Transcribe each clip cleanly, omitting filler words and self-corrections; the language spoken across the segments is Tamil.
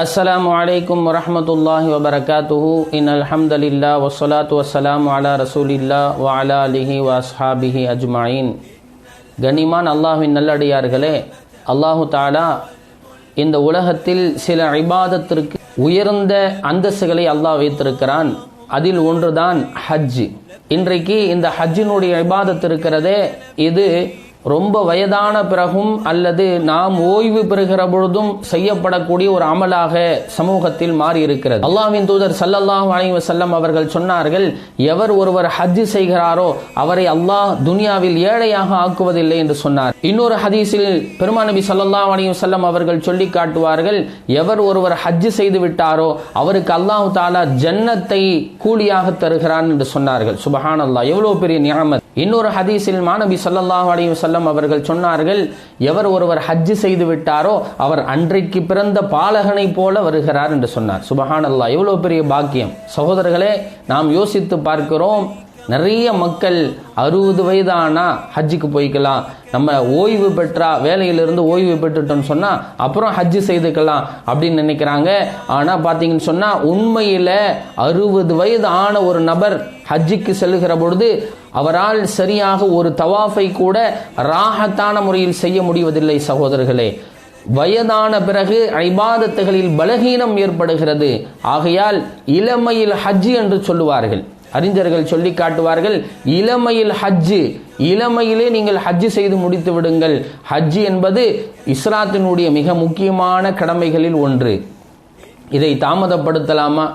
அஸ்ஸலாமு அலைக்கும் வரஹ்மத்துல்லாஹி வபரகாத்துஹு. இன்னல் ஹம்தலில்லாஹ் வஸ்ஸலாத்து வஸ்ஸலாமு அலா ரசூலில்லாஹ் வ அலா ஆலிஹி வ அஸ்ஹாபிஹி அஜ்மஈன். கனிமான் அல்லாஹ்வின் நல்லடியார்களே, அல்லாஹு தஆலா இந்த உலகத்தில் சில இபாதத்திற்கு உயர்ந்த அந்தஸ்துகளை அல்லாஹ் வைத்திருக்கிறான். அதில் ஒன்றுதான் ஹஜ். இன்றைக்கு இந்த ஹஜ்ஜினுடைய இபாதத் இருக்கிறதே, இது ரொம்ப வயதான பிறகும் அல்லது நாம் ஓய்வு பெறுகிற பொழுதும் செய்யப்படக்கூடிய ஒரு அமலாக சமூகத்தில் மாறி இருக்கிறது. அல்லாஹ்வின் தூதர் ஸல்லல்லாஹு அலைஹி வஸல்லம் அவர்கள் சொன்னார்கள், எவர் ஒருவர் ஹஜ் செய்கிறாரோ அவரை அல்லாஹ் துனியாவில் ஏழையாக ஆக்குவதில்லை என்று சொன்னார். இன்னொரு ஹதீஸில் பெருமான் நபி ஸல்லல்லாஹு அலைஹி வஸல்லம் அவர்கள் சொல்லி காட்டுவார்கள், எவர் ஒருவர் ஹஜ் செய்து விட்டாரோ அவருக்கு அல்லாஹ் தஆலா ஜன்னத்தை கூலியாக தருகிறான் என்று சொன்னார்கள். சுப்ஹானல்லாஹ், எவ்வளவு பெரிய நிஅமத். இன்னொரு ஹதீஸில் மாநபி ஸல்லல்லாஹு அலைஹி வஸல்லம் அவர்கள் சொன்னார்கள், எவர் ஒருவர் ஹஜ் செய்து விட்டாரோ அவர் அன்றைக்கு பிறந்த பாலகனை போல வருகிறார் என்று சொன்னார். சுப்ஹானல்லாஹ், எவ்வளவு பெரிய பாக்கியம். சகோதரர்களே, நாம் யோசித்து பார்க்கிறோம், நிறைய மக்கள் 60 வயதானா ஹஜ்ஜுக்கு போய்க்கலாம், நம்ம ஓய்வு பெற்றா வேலையிலிருந்து ஓய்வு பெற்றுட்டோம்னு சொன்னா அப்புறம் ஹஜ் செய்துக்கலாம் அப்படின்னு நினைக்கிறாங்க. ஆனா பாத்தீங்கன்னு சொன்னா உண்மையில 60 வயது ஆன ஒரு நபர் ஹஜ்ஜுக்கு செல்லுகிற பொழுது அவரால் சரியாக ஒரு தவாஃபை கூட ராஹத்தான முறையில் செய்ய முடிவதில்லை. சகோதரர்களே, வயதான பிறகு இபாதத்துகளில் பலகீனம் ஏற்படுகிறது. ஆகையால் இளமையில் ஹஜ் என்று சொல்லுவார்கள். அறிஞர்கள் சொல்லி காட்டுவார்கள், இளமையில் ஹஜ், இளமையிலே நீங்கள் ஹஜ் செய்து முடித்து விடுங்கள். ஹஜ் என்பது இஸ்லாத்தினுடைய மிக முக்கியமான கடமைகளில் ஒன்று. இதை தாமதப்படுத்தலாமா?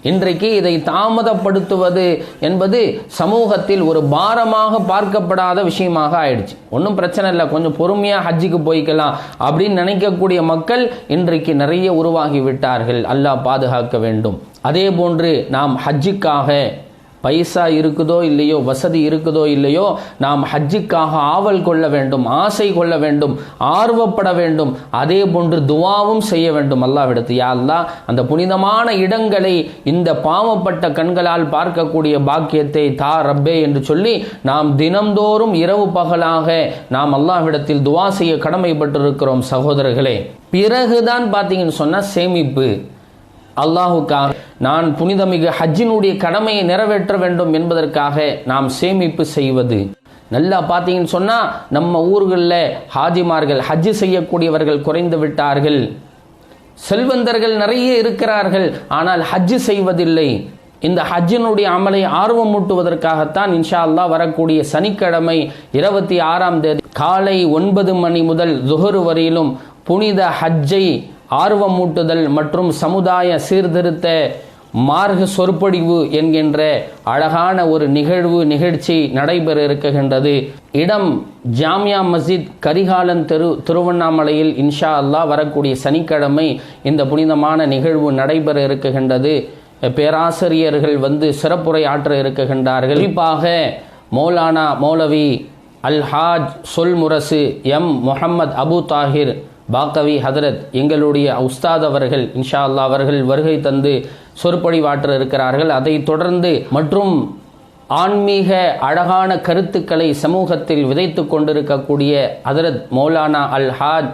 இன்றைக்கு இதை தாமதப்படுத்துவது என்பது சமூகத்தில் ஒரு பாரமாக பார்க்கப்படாத விஷயமாக ஆயிடுச்சு. ஒன்றும் பிரச்சனை இல்லை, கொஞ்சம் பொறுமையாக ஹஜ்ஜுக்கு போய்க்கலாம் அப்படின்னு நினைக்கக்கூடிய மக்கள் இன்றைக்கு நிறைய உருவாகி விட்டார்கள். அல்லாஹ் பாதுகாக்க வேண்டும். அதே போன்று நாம் ஹஜ்ஜுக்காக பைசா இருக்குதோ இல்லையோ, வசதி இருக்குதோ இல்லையோ, நாம் ஹஜ்ஜுக்காக ஆவல் கொள்ள வேண்டும், ஆசை கொள்ள வேண்டும், ஆர்வப்பட வேண்டும். அதே போன்று துவாவும் செய்ய வேண்டும் அல்லாஹ்விடத்தில். யா அல்லாஹ், அந்த புனிதமான இடங்களை இந்த பாவப்பட்ட கண்களால் பார்க்கக்கூடிய பாக்கியத்தை தா ரப்பே என்று சொல்லி நாம் தினம்தோறும் இரவு பகலாக நாம் அல்லாஹ்விடத்தில் துவா செய்ய கடமைப்பட்டிருக்கிறோம். சகோதரர்களே, பிறகுதான் பார்த்தீங்கன்னு சொன்னா சேமிப்பு. அல்லாஹுக்காக நான் புனிதமிகு ஹஜ்ஜினுடைய கடமையை நிறைவேற்ற வேண்டும் என்பதற்காக நாம் சேமிப்பு செய்வது. நல்லா பார்த்தீங்கன்னு சொன்னா நம்ம ஊர்களில் ஹாஜிமார்கள், ஹஜ்ஜு செய்யக்கூடியவர்கள் குறைந்து விட்டார்கள். செல்வந்தர்கள் நிறைய இருக்கிறார்கள், ஆனால் ஹஜ்ஜு செய்வதில்லை. இந்த ஹஜ்ஜினுடைய அமலை ஆர்வமூட்டுவதற்காகத்தான் இன்ஷா அல்லாஹ் வரக்கூடிய சனிக்கிழமை 26ஆம் தேதி காலை 9 மணி முதல் zuhur வரையிலும் புனித ஹஜ்ஜை ஆர்வமூட்டுதல் மற்றும் சமுதாய சீர்திருத்த மார்க்க சொற்பொழிவு என்கின்ற அழகான ஒரு நிகழ்ச்சி நடைபெற இருக்கின்றது. இடம் ஜாமியா மஸ்ஜித், கரிகாலன் தெரு, திருவண்ணாமலையில் இன்ஷா அல்லாஹ் வரக்கூடிய சனிக்கிழமை இந்த புனிதமான நிகழ்வு நடைபெற இருக்கின்றது. பேராசிரியர்கள் சிறப்புரை ஆற்ற இருக்கின்றார்கள். குறிப்பாக மௌலானா மௌலவி அல்ஹாஜ் சொல்முரசு எம் முஹம்மது அபு தாஹிர் பாக்கவி ஹதரத், எங்களுடைய உஸ்தாத் அவர்கள் இன்ஷா அல்லாஹ் அவர்கள் வருகை தந்து சொற்பொழிவாற்ற இருக்கிறார்கள். அதை தொடர்ந்து மற்றும் ஆன்மீக அழகான கருத்துக்களை சமூகத்தில் விதைத்து கொண்டிருக்கக்கூடிய ஹதரத் மௌலானா அல்ஹாஜ்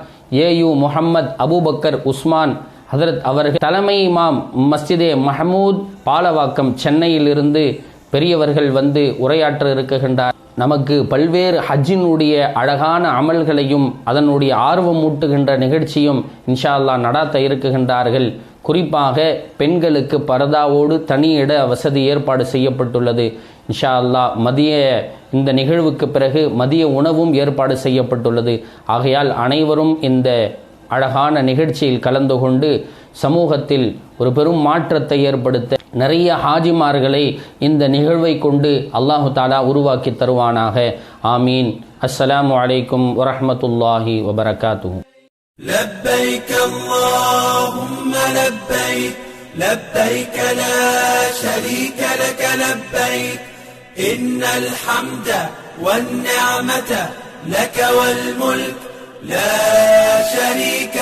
ஏயு முஹம்மது அபூபக்கர் உஸ்மான் ஹதரத் அவர்கள் தலைமை இமாம் மஸ்ஜிதே மஹமூத் பாலவாக்கம் சென்னையிலிருந்து பெரியவர்கள் உரையாற்ற இருக்கின்றார். நமக்கு பல்வேறு ஹஜ்ஜினுடைய அழகான அமல்களையும் அதனுடைய ஆர்வமூட்டுகின்ற நிகழ்ச்சியும் இன்ஷா அல்லாஹ் நடாத்த இருக்குகின்றார்கள். குறிப்பாக பெண்களுக்கு பரதாவோடு தனி இட வசதி ஏற்பாடு செய்யப்பட்டுள்ளது. இன்ஷா அல்லாஹ் மதிய இந்த நிகழ்வுக்கு பிறகு மதிய உணவும் ஏற்பாடு செய்யப்பட்டுள்ளது. ஆகையால் அனைவரும் இந்த அழகான நிகழ்ச்சியில் கலந்து கொண்டு சமூகத்தில் ஒரு பெரும் மாற்றத்தை ஏற்படுத்த நிறைய ஹாஜிமார்களை இந்த நிகழ்வை கொண்டு அல்லாஹு தஆலா உருவாக்கி தருவானாக. ஆமீன். அஸ்ஸலாமு அலைக்கும் வரஹ்மத்துல்லாஹி வபரகாத்துஹு. லப்பைக் அல்லாஹும்ம லப்பைக், லப்பைக் லா ஷரீக லக லப்பைக், இன்னல் ஹம்த வன் நிஅமத லக வல் முல்க் லா ஷரீக